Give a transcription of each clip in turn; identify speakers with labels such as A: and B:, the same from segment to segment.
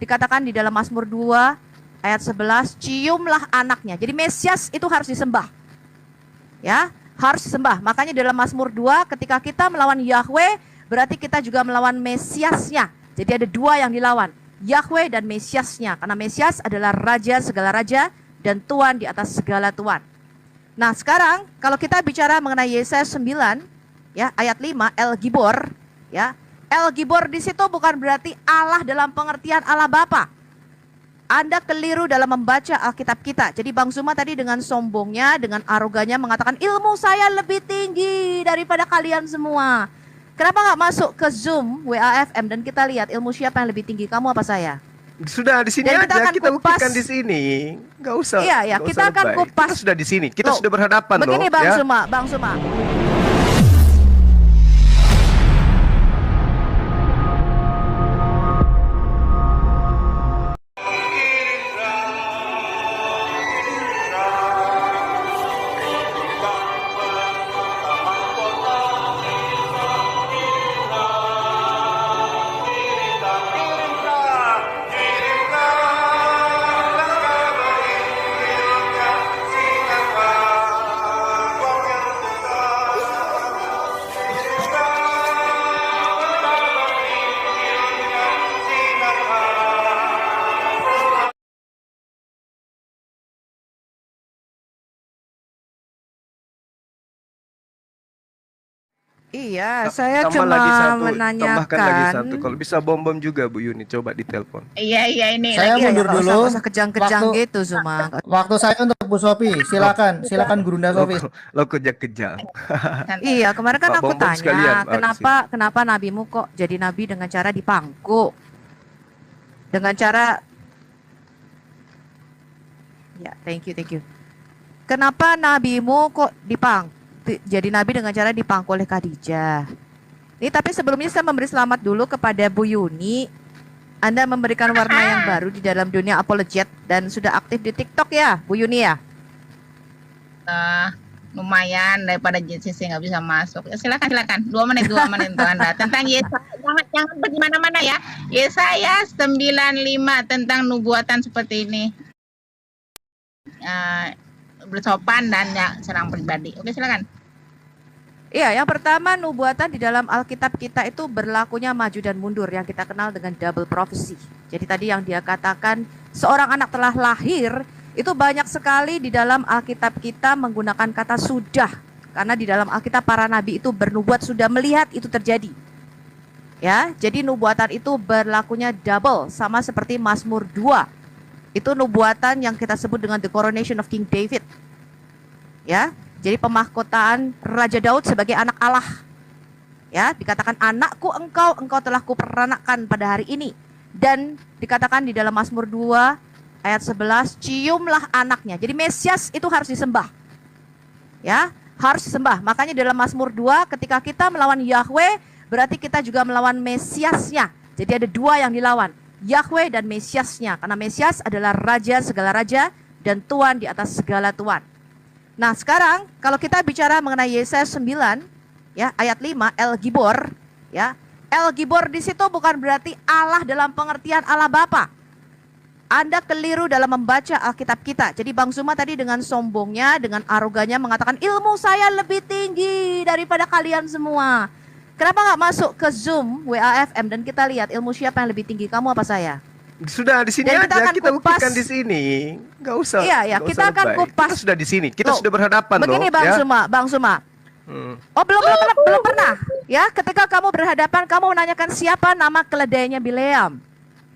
A: dikatakan di dalam Mazmur 2 ayat 11, ciumlah anaknya. Jadi Mesias itu harus disembah. Ya, harus disembah. Makanya dalam Mazmur 2 ketika kita melawan Yahweh, berarti kita juga melawan Mesiasnya. Jadi ada dua yang dilawan, Yahweh dan Mesiasnya. Karena Mesias adalah raja segala raja dan Tuhan di atas segala Tuhan. Nah, sekarang kalau kita bicara mengenai Yesaya 9 ya, ayat 5, El Gibor ya. El Gibor di situ bukan berarti Allah dalam pengertian Allah Bapa. Anda keliru dalam membaca Alkitab kita. Jadi Bang Zuma tadi dengan sombongnya, dengan arogannya mengatakan ilmu saya lebih tinggi daripada kalian semua. Kenapa nggak masuk ke Zoom WAFM dan kita lihat ilmu siapa yang lebih tinggi, kamu apa saya?
B: Sudah di sini
A: Dan
B: aja, kita buktikan di sini. Nggak usah.
A: Iya, kita akan kupas.
B: Kita sudah di sini, kita sudah berhadapan loh.
A: Begini Bang Zuma, Bang Zuma. Iya, saya cuma menanyakan.
B: Tambahkan lagi satu, kalau bisa bom-bom juga Bu Yuni, coba ditelepon.
C: Iya ini.
D: Saya
C: lagi
D: mundur dulu.
A: Nggak usah kejang-kejang gitu Zuma.
D: Waktu saya untuk Bu Sofi, silakan Gurunda Sofi.
B: Lo kejang-kejang.
A: Iya, kemarin kan
B: Pak
A: aku
B: Bom-bom sekalian,
A: tanya, kenapa nabimu kok jadi nabi dengan cara dipangku? Dengan cara ya, thank you. Kenapa nabimu kok jadi nabi dengan cara dipangku oleh Khadijah? Ini tapi sebelumnya saya memberi selamat dulu kepada Bu Yuni. Anda memberikan warna yang baru di dalam dunia apologet dan sudah aktif di TikTok ya, Bu Yuni ya?
C: Lumayan daripada JCC nggak bisa masuk. Ya, silakan. 2 menit untuk Anda. Tentang Yesaya, jangan pergi mana-mana ya. Yesaya 95 tentang nubuatan seperti ini. Bersopan dan ya, serang pribadi. Oke, silakan.
A: Iya, yang pertama nubuatan di dalam Alkitab kita itu berlakunya maju dan mundur yang kita kenal dengan double prophecy. Jadi tadi yang dia katakan seorang anak telah lahir, itu banyak sekali di dalam Alkitab kita menggunakan kata sudah. Karena di dalam Alkitab para nabi itu bernubuat sudah melihat itu terjadi. Ya, jadi nubuatan itu berlakunya double, sama seperti Mazmur 2. Itu nubuatan yang kita sebut dengan the coronation of King David. Ya, jadi pemahkotaan Raja Daud sebagai anak Allah. Ya, dikatakan anakku engkau telah kuperanakkan pada hari ini. Dan dikatakan di dalam Mazmur 2 ayat 11, ciumlah anaknya. Jadi Mesias itu harus disembah. Ya, harus disembah. Makanya dalam Mazmur 2 ketika kita melawan Yahweh, berarti kita juga melawan Mesiasnya. Jadi ada dua yang dilawan, Yahweh dan Mesiasnya. Karena Mesias adalah raja segala raja dan Tuhan di atas segala Tuhan. Nah, sekarang kalau kita bicara mengenai Yesaya 9 ya, ayat 5, El Gibor ya. El Gibor di situ bukan berarti Allah dalam pengertian Allah Bapa. Anda keliru dalam membaca Alkitab kita. Jadi Bang Zuma tadi dengan sombongnya, dengan arogannya mengatakan ilmu saya lebih tinggi daripada kalian semua. Kenapa nggak masuk ke Zoom WAFM dan kita lihat ilmu siapa yang lebih tinggi, kamu apa saya?
B: Sudah di sini aja, kita buktikan di sini. Nggak usah.
A: Iya, kita akan kupas.
B: Kita sudah di sini, kita sudah berhadapan
A: begini,
B: loh.
A: Begini Bang Zuma. Oh, belum pernah. Ya, ketika kamu berhadapan, kamu menanyakan siapa nama keledainya Bileam.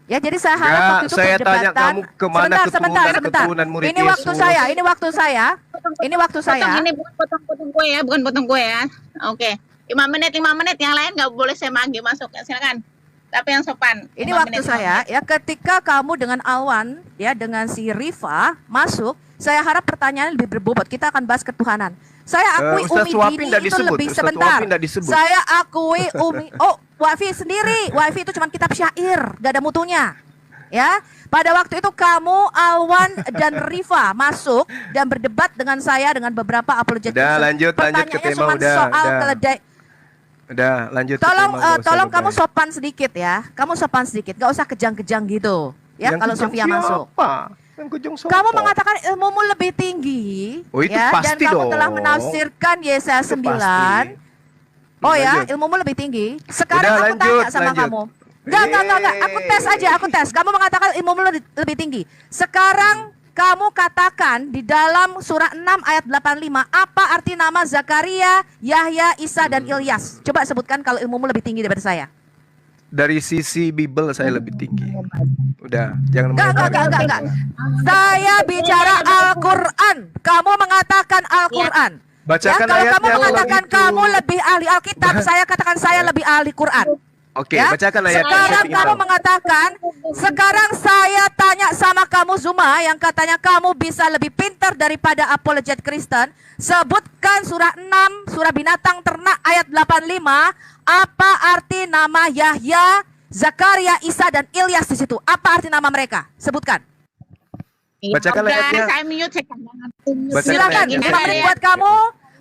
A: Ya, jadi saya harap waktu itu
B: saya tanya kamu kemana
A: keturunan murid Yesus. Ini waktu saya.
C: Ini bukan potong kue ya. Oke. 5 menit yang lain nggak boleh saya manggil masuk. Silakan. Tapi yang sopan.
A: Ini waktu saya ya, ketika kamu dengan Alwan ya, dengan si Rifa masuk, saya harap pertanyaan lebih berbobot. Kita akan bahas ketuhanan. Saya akui Umi Dini itu lebih sebentar. Saya akui Umi. Oh, Wafi sendiri. Wafi itu cuma kitab syair, gak ada mutunya. Ya, pada waktu itu kamu, Alwan dan Rifa masuk dan berdebat dengan saya dengan beberapa apologetik.
B: Udah lanjut ke tema udah.
A: Soal keledai.
B: Udah, lanjut.
A: Tolong
B: Kita emang nggak usah
A: tolong kamu
B: lebay.
A: sopan sedikit ya. Kamu sopan sedikit, gak usah kejang-kejang gitu. Ya,
B: Yang
A: kalau
B: kejam
A: Sofia masuk.
B: siapa? Yang kejam siapa?
A: Kamu mengatakan ilmumu lebih tinggi,
B: Oh, itu
A: ya, dan
B: pasti
A: kamu
B: dong.
A: telah menafsirkan Yesaya
B: Itu
A: 9.
B: pasti.
A: Oh ya,
B: Lanjut.
A: ilmumu lebih tinggi. Sekarang
B: Udah,
A: aku
B: lanjut,
A: tanya sama
B: lanjut.
A: kamu. Enggak. Aku tes aja, aku tes. Kamu mengatakan ilmumu lebih tinggi. Sekarang kamu katakan di dalam surah 6 ayat 85, apa arti nama Zakaria, Yahya, Isa, dan Ilyas? Coba sebutkan kalau ilmumu lebih tinggi daripada saya.
B: Dari sisi Bible saya lebih tinggi. Udah, jangan
A: Enggak. Saya bicara Al-Quran. Kamu mengatakan Al-Quran.
B: Bacakan
A: Kalau
B: ayatnya
A: kamu
B: kalau
A: mengatakan
B: itu.
A: kamu lebih ahli Alkitab, saya katakan saya lebih ahli Quran.
B: Oke,
A: Ya?
B: bacakan ayatnya.
A: Sekarang
B: saya ingin
A: kamu
B: tahu.
A: mengatakan, sekarang saya tanya sama kamu Zuma yang katanya kamu bisa lebih pintar daripada apologet Kristen. Sebutkan surah 6, surah binatang ternak ayat 85. Apa arti nama Yahya, Zakaria, Isa, dan Ilyas di situ? Apa arti nama mereka? Sebutkan.
B: Bacakan ayatnya.
C: Saya mute, saya jangan mute.
B: Bacakan
A: Silakan,
B: ayatnya.
A: 5 menit buat kamu.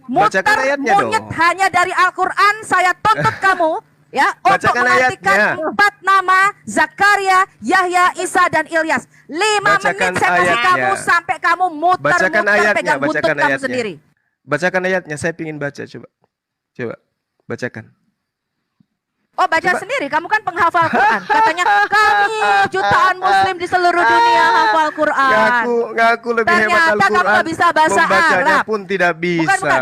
A: Muter
B: Bacakan ayatnya
A: monyet
B: dong.
A: hanya dari Al-Quran. Saya tuntut kamu ya untuk
B: Bacakan
A: mengartikan
B: ayatnya.
A: 4 nama Zakaria, Yahya, Isa, dan Ilyas. 5
B: Bacakan
A: menit saya kasih
B: ayatnya.
A: kamu sampai kamu muter-muter
B: Bacakan ayatnya,
A: pegang buntut
B: bacakan
A: kamu
B: ayatnya.
A: sendiri.
B: Bacakan ayatnya, saya ingin baca, coba. Coba, bacakan.
A: Oh, baca
B: Coba.
A: sendiri, kamu kan penghafal Quran. Katanya kami jutaan muslim di seluruh dunia hafal Quran.
B: Ngaku lebih hebat
A: Ternyata kamu
B: Al-Quran.
A: nggak bisa bahasa
B: Membacanya
A: Arab.
B: pun tidak bisa.
A: Bukan.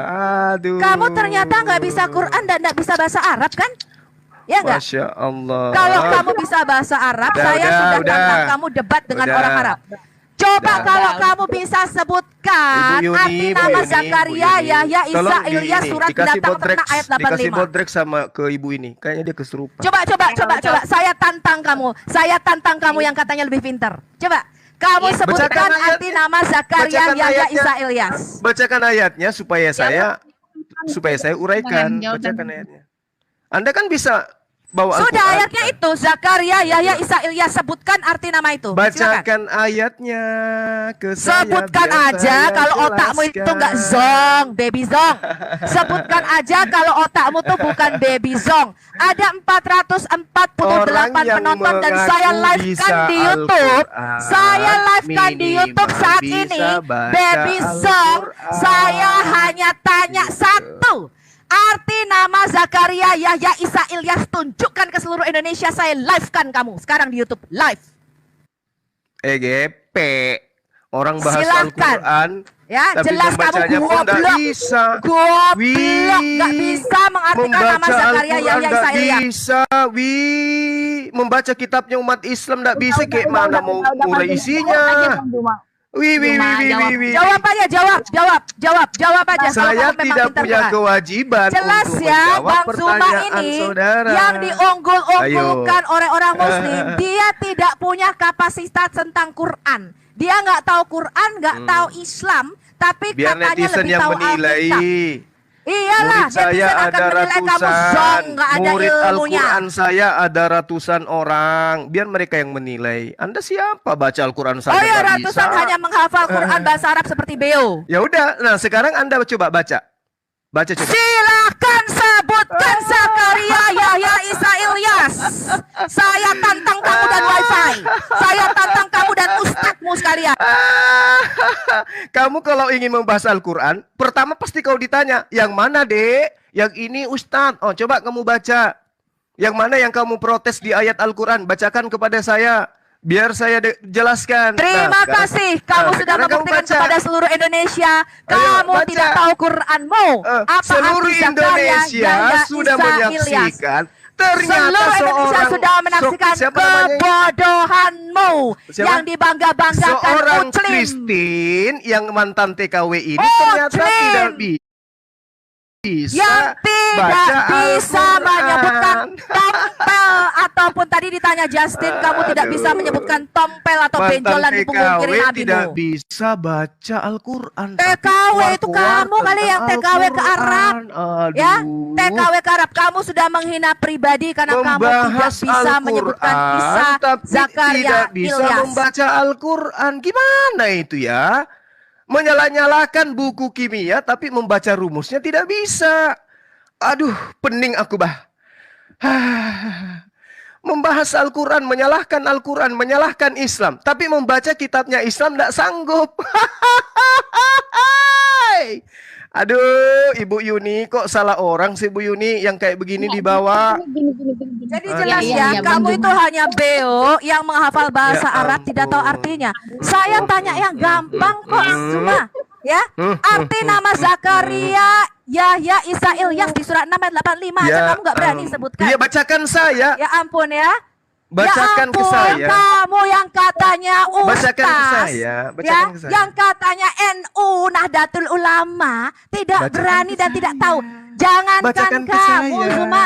B: Aduh.
A: Kamu ternyata nggak bisa Quran dan nggak bisa bahasa Arab kan? Ya nggak?
B: Masya Allah.
A: Kalau kamu bisa bahasa Arab,
B: Udah,
A: saya sudah
B: udah.
A: tantang kamu debat dengan
B: Udah.
A: orang Arab. Coba
B: Udah.
A: kalau kamu bisa sebutkan
B: Ibu Yuni,
A: arti
B: Bu
A: nama
B: Yuni,
A: Zakaria,
B: Bu Yuni.
A: Yahya, Isa,
B: Tolong
A: Ilyas,
B: ini,
A: surat
B: dikasih
A: binatang
B: bodrek,
A: ternak ayat
B: dikasih
A: 85.
B: bodrek sama ke ibu ini. Kayaknya dia kesurupan.
A: Coba. Saya tantang kamu. Saya tantang kamu yang katanya lebih pintar. Coba. Kamu
C: Bacakan
A: sebutkan
B: ayatnya.
A: arti nama Zakaria,
B: Bacakan
A: Yahya,
B: ayatnya.
A: Isa, Ilyas.
B: Bacakan ayatnya supaya saya uraikan.
C: Jangan,
B: Bacakan ayatnya. Anda kan bisa bawa
A: Sudah
B: Al-Quran.
A: ayatnya itu Zakaria, Yahya, Isa, Ilyas. Sebutkan arti nama itu. Silakan.
B: Bacakan ayatnya ke saya.
A: Sebutkan
B: biar
A: aja
B: saya
A: kalau otakmu itu
B: jelaskan.
A: nggak zong, baby zong. Sebutkan aja kalau otakmu tuh bukan baby zong. Ada 448
B: Orang yang
A: penonton dan
B: mengaku
A: saya live kan
B: bisa
A: di YouTube.
B: Al-Quran,
A: Saya live kan di
B: minimal
A: YouTube saat
B: bisa
A: ini.
B: baca
A: Baby zong,
B: Al-Quran.
A: saya hanya tanya satu. Arti nama Zakaria, Yahya, Isa, Ilyas, tunjukkan ke seluruh Indonesia. Saya live kan kamu sekarang di YouTube live.
B: EGP. Orang bahas
A: Silakan.
B: Al-Quran.
A: Ya,
B: Tapi
A: jelas
B: membacanya
A: kamu
B: pun nggak
A: goblok.
B: bisa.
A: Goblok,
B: Wih,
A: nggak bisa mengartikan nama
B: membaca
A: Zakaria,
B: Al-Quran
A: Yahya, Isa,
B: nggak
A: Ilyas.
B: bisa. Membaca kitabnya umat Islam nggak bisa. Kayak mana mau urai isinya. Wih.
A: Jawab aja, jawab aja. Kalau
B: Saya
A: kamu memang
B: tidak
A: pintar
B: punya
A: Quran.
B: kewajiban
A: Jelas
B: untuk
A: ya,
B: menjawab
A: Bang Zuma
B: pertanyaan
A: ini
B: saudara.
A: yang diunggul-unggulkan oleh orang Muslim,
B: Ayo.
A: dia tidak punya kapasitas tentang Quran. Dia nggak tahu Quran, nggak tahu Islam, tapi
B: Biar
A: katanya
B: netizen
A: lebih
B: yang
A: tahu
B: menilai.
A: Alkitab. Iyalah,
B: Murid saya
A: netizen akan
B: ada
A: menilai kamu zong,
B: ratusan.
A: nggak ada
B: Murid
A: ilmunya.
B: Al-Quran saya ada ratusan orang. Biar mereka yang menilai. Anda siapa baca Al-Quran saya
A: Oh ya,
B: nggak
A: ratusan
B: bisa.
A: hanya menghafal Quran bahasa Arab seperti Beo.
B: Ya udah. Nah sekarang Anda coba baca. Baca coba.
A: Silahkan sebutkan Zakaria, Yahya, Isa, Ilyas. Saya tantang kamu dan wifi. Saya tantang kamu dan ustadzmu sekalian.
B: Kamu kalau ingin membahas Al-Quran, pertama pasti kau ditanya, yang mana dek? Yang ini Ustadz. Oh coba kamu baca. Yang mana yang kamu protes di ayat Al-Quran? Bacakan kepada saya. Biar saya jelaskan.
A: Terima
B: Nah, sekarang-
A: kasih. Kamu sudah
B: sekarang kamu
A: membuktikan
B: baca.
A: kepada seluruh Indonesia.
B: Ayo,
A: Kamu
B: baca.
A: tidak tahu Quranmu. Apa
B: Seluruh
A: arti Zakaria,
B: Indonesia
A: Yahya,
B: sudah
A: Isa, Ilyas.
B: menyaksikan. Ternyata
A: Seluruh Indonesia
B: seorang
A: sudah menyaksikan
B: siapa namanya?
A: kebodohanmu
B: Siapa?
A: yang dibangga-banggakan
B: Seorang
A: Muslim.
B: Kristen yang mantan TKW ini
A: Oh,
B: ternyata
A: Muslim.
B: tidak bisa
A: Yang tidak
B: baca
A: bisa
B: Al-Quran.
A: menyebutkan tompel ataupun tadi ditanya Justin, kamu tidak bisa menyebutkan tompel atau
B: Mantan
A: benjolan di punggung kiri
B: TKW tidak
A: nabimu.
B: bisa baca Al-Quran.
A: TKW
B: Tapi
A: itu
B: keluar-keluar
A: kamu kali yang
B: tentang
A: TKW ke Arab.
B: Al-Quran.
A: Ya,
B: Aduh.
A: TKW ke Arab. Kamu sudah menghina pribadi karena kamu tidak
B: Membahas
A: bisa
B: Al-Quran,
A: menyebutkan Isa,
B: tapi
A: Zakaria,
B: tidak bisa
A: Ilyas.
B: membaca Al-Quran. Gimana itu ya? Menyala-nyalakan buku kimia tapi membaca rumusnya tidak bisa. Aduh, pening aku, bah. Membahas Al-Quran, menyalahkan Islam. Tapi membaca kitabnya Islam tidak sanggup. Aduh, Ibu Yuni, kok salah orang sih Bu Yuni yang kayak begini dibawa.
A: Jadi jelas ya, kamu itu hanya beo yang menghafal bahasa
B: Ya
A: Arab tidak tahu
B: ampun.
A: artinya. Saya tanya yang gampang kok semua. Ya, arti nama Zakaria, Yahya, Isa, Ilyas di surat 6 ayat 85 aja kamu nggak berani sebutkan.
B: Iya, bacakan saya.
A: Ya ampun ya.
B: Bacakan
A: ya
B: ke
A: ampun,
B: saya.
A: Kamu yang katanya ustaz,
B: Bacakan ke saya. Bacakan ke saya.
A: yang katanya NU Nahdlatul Ulama tidak
B: Bacakan
A: berani
B: ke
A: dan
B: saya.
A: tidak tahu. Jangankan
B: Bacakan ke
A: kamu
B: saya.
A: Zuma,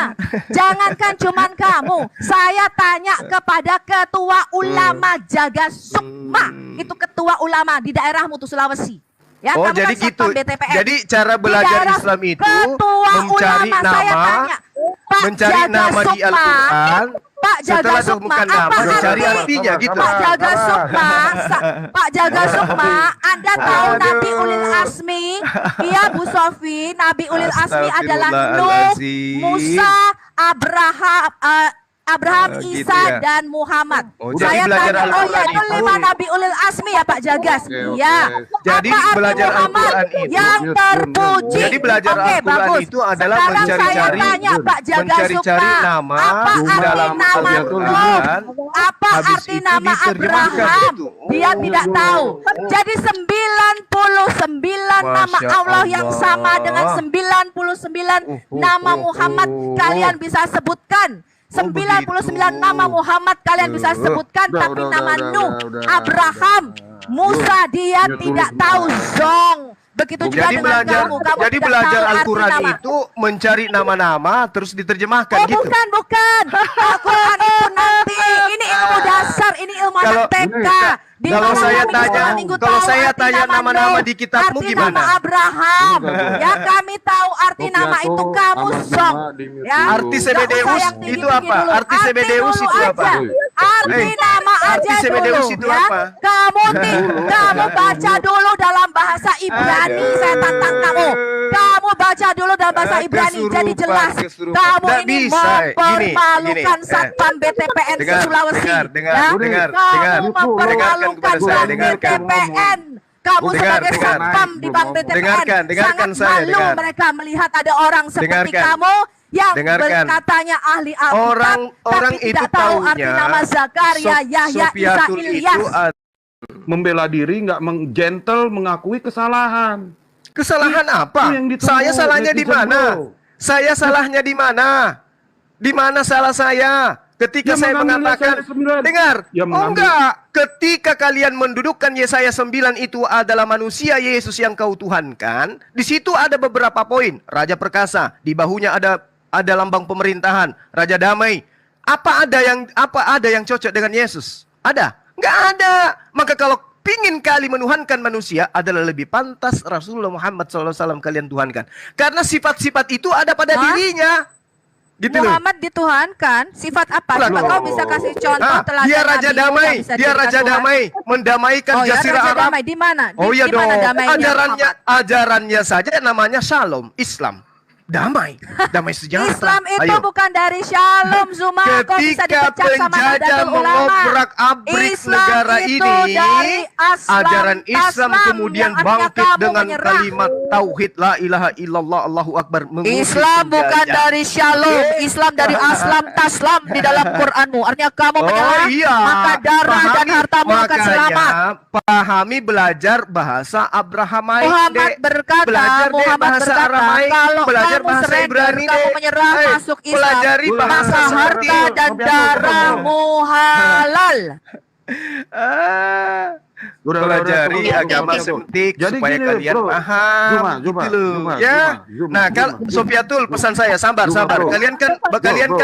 A: jangankan cuman kamu. Saya tanya kepada ketua ulama Jaga Sukma, itu ketua ulama di daerahmu tuh Sulawesi. Ya,
B: Oh,
A: kamu
B: jadi
A: kan
B: gitu.
A: Satpam BTPN.
B: Jadi cara
A: Di
B: belajar
A: daerah
B: Islam itu
A: ketua
B: mencari
A: ulama, saya
B: nama,
A: tanya, Pak
B: mencari
A: Jaga
B: nama di
A: Sukma,
B: Al-Quran.
A: Pak Jaga
B: Setelah
A: Sukma,
B: menemukan nama,
A: apa
B: mencari
A: arti?
B: artinya gitu.
A: Pak Jaga Sukma, Pak Jaga Sukma, Anda tahu
B: Aduh.
A: Nabi Ulil Asmi? Iya Bu Sofi, Nabi Ulil Asmi adalah Nuh,
B: Astagfirullahaladzim.
A: Musa, Abraham,
B: Gitu
A: Isa
B: ya.
A: dan Muhammad.
B: Oh, jadi
A: Saya
B: belajar
A: tanya, oh ya
B: Al-Quran
A: itu
B: itu.
A: 5 Nabi Ulil Asmi ya Pak Jagas? Iya.
B: Jadi
A: Apa arti
B: belajar
A: Muhammad
B: Al-Quran itu.
A: yang terpuji?
B: Jadi belajar
A: Oke,
B: Al-Quran
A: bagus.
B: itu adalah
A: Sekarang saya
B: mencari-cari,
A: tanya Pak Jaga
B: mencari-cari
A: Sukma,
B: nama
A: apa arti
B: dalam
A: nama
B: Al-Quran.
A: Nuh? Apa
B: Habis
A: arti
B: itu
A: nama
B: diterjemahkan
A: Abraham?
B: gitu.
A: Dia tidak tahu. Jadi 99 nama
B: Masya
A: Allah yang
B: Allah.
A: sama dengan 99 nama Muhammad kalian bisa sebutkan. 99 nama Muhammad kalian bisa sebutkan, tapi nama Nuh, Abraham, Musa dia tidak tahu zong. Begitu juga
B: Jadi
A: dengan
B: belajar,
A: kamu
B: jadi
A: tidak
B: belajar
A: tahu arti
B: Al-Quran
A: nama.
B: itu mencari nama-nama terus diterjemahkan
A: Oh
B: gitu.
A: bukan. Al-Quran itu nanti. Ini ilmu dasar, ini ilmu
B: Kalau-
A: anak TK. Di
B: kalau
A: mana
B: saya
A: kami
B: tanya-
A: sekolah minggu
B: kalau
A: tahu
B: saya
A: arti
B: tanya
A: nama
B: nama-nama
A: Nuh,
B: di kitabmu
A: arti
B: gimana?
A: nama Abraham. Ya kami tahu arti nama itu kamu zong. Ya.
B: Arti
A: Nggak
B: Sebedeus
A: usah yang
B: itu
A: tinggi-tinggi
B: apa?
A: dulu.
B: Arti Sebedeus
A: dulu
B: itu
A: aja.
B: apa?
A: Arti
B: Eh,
A: nama
B: arti
A: aja
B: Sebedeus
A: dulu
B: itu
A: ya.
B: apa?
A: Kamu baca dulu dalam bahasa Ibrani.
B: Aduh.
A: Saya tantang kamu. Kamu baca dulu dalam bahasa Ibrani. Jadi jelas
B: Kesurupan.
A: kamu
B: Nggak
A: ini
B: bisa.
A: mempermalukan
B: Gini.
A: Satpam BTPN
B: Dengar,
A: Sulawesi.
B: dengar,
A: Ya.
B: dengar.
A: Kamu mempermalukan
B: kepada saya,
A: Bank
B: dengarkan.
A: BTPN. Kamu
B: Dengar,
A: sebagai
B: dengar.
A: Satpam di Bank BTPN
B: Dengarkan
A: sangat
B: saya,
A: malu
B: dengar.
A: mereka melihat ada orang seperti
B: Dengarkan.
A: kamu yang
B: Dengarkan.
A: berkatanya ahli Alkitab,
B: Orang
A: tapi
B: itu
A: tidak tahu arti
B: taunya
A: nama Zakaria, Yahya, Isa,
B: Sofiatul
A: Ilyas.
B: itu
E: membela diri, nggak gentle mengakui kesalahan.
B: kesalahan apa?
E: yang ditunggu
B: Saya salahnya di
E: netizen,
B: mana?
E: bro.
B: Saya salahnya di mana? Di mana salah saya? Ketika
E: Ya,
B: saya
E: mengambil
B: mengatakan,
E: Yesaya 9.
B: dengar,
E: Ya,
B: oh
E: mengambil.
B: enggak, ketika kalian mendudukkan Yesaya 9 itu adalah manusia Yesus yang kau tuhankan, di situ ada beberapa poin. Raja perkasa, di bahunya ada lambang pemerintahan, raja damai. Apa ada yang cocok dengan Yesus? Ada? Enggak ada. Maka kalau pingin kali menuhankan manusia adalah lebih pantas Rasulullah Muhammad SAW kalian tuhankan. Karena sifat-sifat itu ada pada
A: Hah?
B: dirinya. Gitu loh.
A: Muhammad dituhankan, sifat apa?
B: Lah,
A: Coba
B: loh.
A: kau bisa kasih contoh
B: Ah,
A: teladan
B: dia raja
A: Nabi
B: damai,
A: yang bisa
B: dia
A: dijadikan
B: raja
A: Tuhan?
B: damai, mendamaikan
A: Oh ya,
B: jazirah
A: raja
B: Arab.
A: damai di mana?
B: Oh iya
A: Di mana
B: dong,
A: damainya?
B: ajarannya saja namanya Shalom, Islam. Damai sejahtera.
A: Islam itu
B: Ayo.
A: bukan dari Shalom, Zuma. Kau bisa
B: Ketika
A: dipecat sama
B: penjajah
A: Nahdlatul Ulama.
B: mengobrak-abrik
A: Islam
B: negara
A: itu
B: ini,
A: dari aslam,
B: ajaran Islam
A: taslam,
B: kemudian
A: yang artinya
B: bangkit
A: kamu
B: dengan
A: menyerah.
B: kalimat tauhid la ilaha illallah Allahu akbar. mengusir
A: Islam bukan
B: penjajah.
A: dari Shalom, Islam dari aslam taslam di dalam Quranmu. Artinya kamu menyerah, maka darah dan hartamu akan
B: makanya
A: selamat.
B: pahami belajar bahasa Abrahamaik.
A: Muhammad
B: Dek.
A: berkata,
B: Belajar deh
A: Muhammad
B: bahasa
A: berkata,
B: Aramaik,
A: kalau
B: belajar
A: kamu
B: bahasa
A: surrender,
B: Ibrani
A: kamu
B: deh.
A: menyerah masuk Islam,
B: pelajari bahasa
A: maka
B: seperti
A: harta
B: itu.
A: dan darahmu halal.
B: Ah,
E: Udah,
B: pelajari
E: tunggu,
B: agama
E: tunggu.
B: semtik
E: Jadi
B: supaya
E: gini,
B: kalian
E: bro.
B: paham.
E: Zuma,
B: gitu loh.
E: Zuma,
B: Ya.
E: Zuma,
B: Nah,
E: Zuma,
B: kalau
E: Zuma.
B: Sofiatul pesan saya sabar,
E: Zuma,
B: sabar.
E: bro.
B: Kalian kan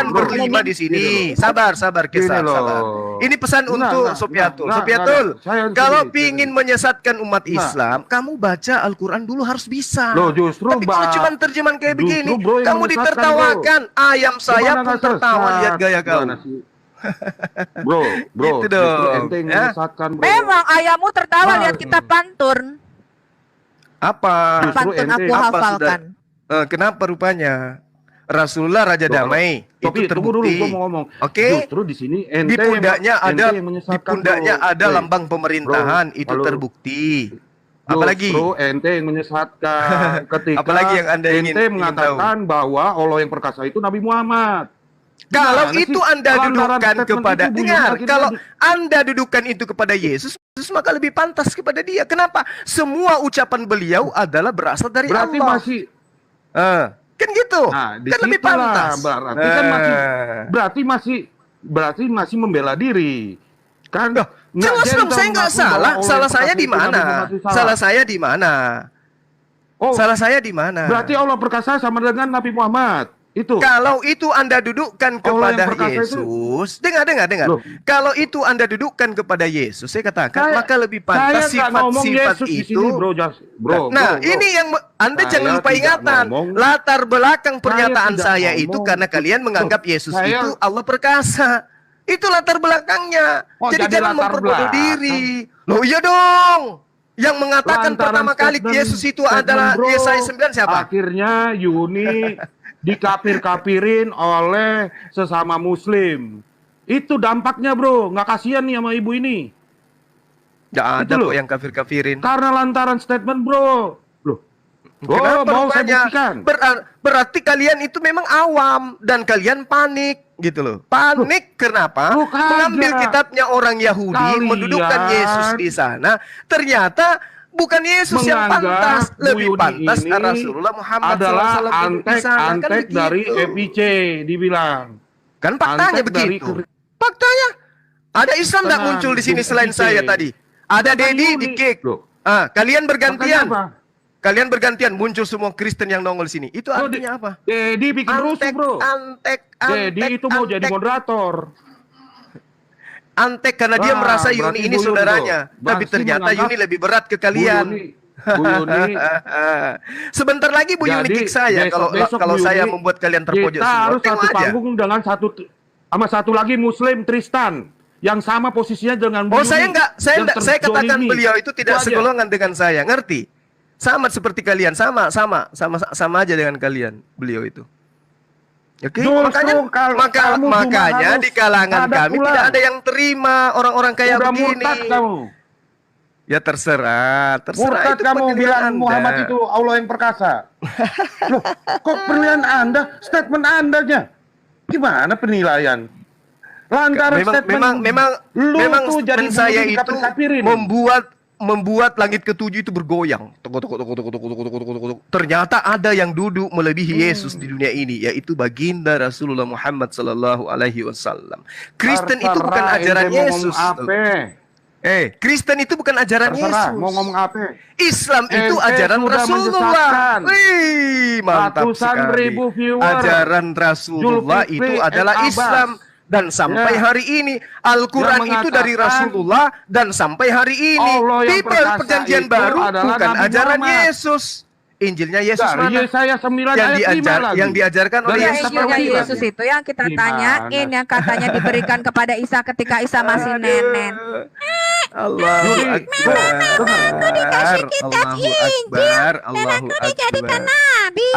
E: Bro,
B: berlima di sini. Sabar, kisah,
E: Gini loh.
B: sabar. Ini pesan untuk Sofiatul.
E: enggak,
B: Sofiatul,
E: saya
B: kalau
E: sendiri,
B: pingin menyesatkan umat
E: Enggak.
B: Islam, kamu baca Al-Quran dulu harus bisa.
E: Loh, justru,
B: Tapi kalau
E: Mbak.
B: cuma terjemahan kayak
E: Justru,
B: begini,
E: bro, yang
B: kamu
E: menyesatkan,
B: ditertawakan. Ayam saya
E: Gimana
B: pun
E: nggak
B: tertawa
E: sesat?
B: lihat gaya kau.
E: Gimana sih? Bro,
B: Gitu
E: justru
B: dong,
E: ente yang
B: ya.
E: menyesatkan, bro.
A: Memang ayahmu tertawa lihat kita pantun.
B: Apa?
E: Justru
A: Pantun
E: ente
A: aku
B: apa
A: hafalkan.
B: Kenapa rupanya? Rasulullah Raja
E: Loh,
B: Damai.
E: Tapi
B: Itu
E: tunggu dulu,
B: terbukti.
E: gua mau ngomong.
B: Oke.
E: Justru di sini
B: Di pundaknya ada
E: yang menyesatkan,
B: di pundaknya
E: bro.
B: ada
E: Woi,
B: lambang pemerintahan,
E: bro,
B: itu
E: halo.
B: terbukti. Apalagi?
E: Justru ente yang menyesatkan ketika
B: Apalagi yang Anda ingin
E: mengatakan bahwa Allah yang perkasa itu Nabi Muhammad.
B: Kalau
E: Gimana
B: itu
E: sih?
B: Anda
E: Lantaran
B: dudukkan
E: statement
B: kepada,
E: itu, Bu
B: dengar,
E: Yuna,
B: kalau
E: akhirnya
B: Anda dudukkan itu kepada Yesus, maka lebih pantas kepada dia. Kenapa? Semua ucapan beliau adalah berasal dari
E: berarti
B: Allah.
E: masih
B: Kan gitu.
E: nah,
B: Kan lebih
E: disitulah
B: pantas.
E: berarti kan berarti masih membela diri. Kan
B: Loh,
E: nggak
B: jelas dong,
E: gentle
B: saya nggak
E: mengaku bahwa
B: salah.
E: Allah
B: Salah
E: yang
B: saya
E: perkasa
B: di
E: itu Nabi
B: mana?
E: Muhammad itu salah.
B: Salah saya di mana?
E: Oh,
B: Salah saya di mana?
E: berarti Allah perkasa sama dengan Nabi Muhammad. Itu.
B: Kalau itu Anda dudukkan
E: Allah yang
B: kepada
E: perkasa itu-
B: Yesus, dengar.
E: Loh.
B: Kalau itu Anda dudukkan kepada Yesus, saya katakan, maka lebih
E: saya
B: pantas
E: nggak ngomong
B: sifat-sifat
E: Yesus di
B: itu.
E: sini, bro.
B: Nah,
E: Bro.
B: ini yang Anda
E: Saya
B: jangan lupa
E: tidak
B: ingatan.
E: ngomong.
B: Latar belakang pernyataan
E: tidak
B: saya itu
E: ngomong.
B: karena kalian menganggap Yesus
E: Saya-
B: itu Allah perkasa. Itu latar belakangnya.
E: Oh,
B: Jadi
E: jadi
B: jangan
E: latar
B: memperbodoh
E: belakang.
B: diri. Loh iya dong. Yang mengatakan
E: Lantaran
B: pertama kali
E: statement-
B: Yesus itu
E: statement,
B: adalah
E: bro,
B: Yesaya 9 siapa?
E: Akhirnya Yuni dikapir-kapirin oleh sesama muslim. Itu dampaknya, bro. Nggak kasihan nih sama ibu ini.
B: Nggak ada
E: Itu loh.
B: kok yang kafir-kafirin.
E: Karena lantaran statement, bro. Loh.
B: Kenapa
E: mau saya
B: rupanya?
E: buktikan.
B: Berarti kalian itu memang awam dan kalian panik gitu loh. Panik kenapa?
E: Loh, kagak.
B: Mengambil kitabnya orang Yahudi,
E: Kalian
B: mendudukkan Yesus di sana. Ternyata bukan Yesus yang
E: Menganggap
B: pantas,
E: Bu
B: lebih
E: Yuni
B: pantas
E: ini
B: Rasulullah Muhammad
E: adalah
B: SAW duduk di sana. Kan
E: antek dari
B: begitu.
E: FIC dibilang.
B: Kan faktanya
E: Antek dari
B: begitu. Faktanya. Ada Islam nggak
E: Tenang,
B: muncul di sini
E: Bung
B: selain
E: FIC.
B: saya tadi? Ada
E: Bukan
B: Dedi
E: Yuni.
B: di kick.
E: Loh.
B: Kalian bergantian.
E: Makanya apa?
B: Kalian bergantian muncul semua Kristen yang nongol di sini. Itu
E: Oh,
B: artinya apa?
E: Dedi bikin rusuh, bro.
B: Antek,
E: Dedi itu mau jadi moderator.
B: Antek karena dia
E: Wah,
B: merasa
E: berarti
B: Yuni ini
E: Bu Yuni,
B: saudaranya.
E: bro.
B: Tapi
E: Masih
B: ternyata
E: menganggap
B: Yuni lebih berat ke kalian.
E: Bu Yuni,
B: Sebentar lagi Bu Yuni
E: jadi
B: kick saya
E: besok
B: kalau
E: Bu
B: saya
E: Yuni,
B: membuat kalian terpojok
E: kita
B: semua.
E: harus
B: Tengok
E: satu
B: aja.
E: panggung dengan satu lagi Muslim Tristan yang sama posisinya dengan Bu
B: Oh,
E: Yuni,
B: saya enggak,
E: yang
B: saya katakan
E: terzolimi.
B: beliau itu tidak
E: aja.
B: segolongan dengan saya, ngerti? Sama seperti kalian, sama aja dengan kalian beliau itu. Oke,
E: Justru
B: makanya
E: kamu cuma harus
B: di kalangan
E: ada
B: kami
E: pula.
B: tidak ada yang terima orang-orang kayak
E: Udah
B: begini.
E: murtad kamu.
B: Ya terserah
E: Murtad
B: itu
E: kamu
B: penilaian
E: bilang
B: Anda.
E: Muhammad itu Allah yang perkasa. Loh, kok penilaian Anda, statement Anda-nya? Gimana penilaian? Lantaran statement
B: memang
E: tuh jadi
B: statement saya itu
E: dikapir-kapirin.
B: membuat langit ketujuh itu bergoyang. Ternyata ada yang duduk melebihi Yesus di dunia ini, yaitu baginda Rasulullah Muhammad sallallahu alaihi wasallam. Kristen itu bukan
E: Terserah
B: ajaran
E: ente mau
B: Yesus.
E: ngomong apa.
B: Kristen itu bukan ajaran
E: Terserah
B: Yesus.
E: mau ngomong apa.
B: Islam itu
E: Ente
B: ajaran
E: sudah
B: Rasulullah.
E: menyesatkan
B: Wih, mantap
E: ratusan
B: sekali.
E: ribu viewer.
B: Ajaran Rasulullah
E: Zulkifli
B: itu
E: and
B: adalah
E: Abbas.
B: Islam. Dan sampai
E: Ya.
B: hari ini Al-Quran
E: Yang
B: itu dari
E: mengatakan
B: Rasulullah. Dan sampai hari ini
E: Allah yang
B: di
E: perkasa
B: perjanjian
E: itu
B: baru
E: adalah
B: bukan
E: Nabi
B: ajaran
E: Muhammad.
B: Yesus. Injilnya Yesus
E: Dari
B: mana?
E: Yesaya 9 ayat 5 lagi.
B: Yang diajarkan oleh
E: Dari
A: Ya,
B: Yesus
E: Yesus
A: Injilnya
E: lagi.
A: Yesus itu yang kita
E: Gimana?
A: tanyain, yang katanya diberikan kepada Isa ketika Isa masih nenen.
B: Allahu
E: Yudi,
B: Akbar.
A: Aku dikasih kitab
B: Allahu Akbar. Allahu
A: Aku dijadikan
B: Akbar.
A: nabi.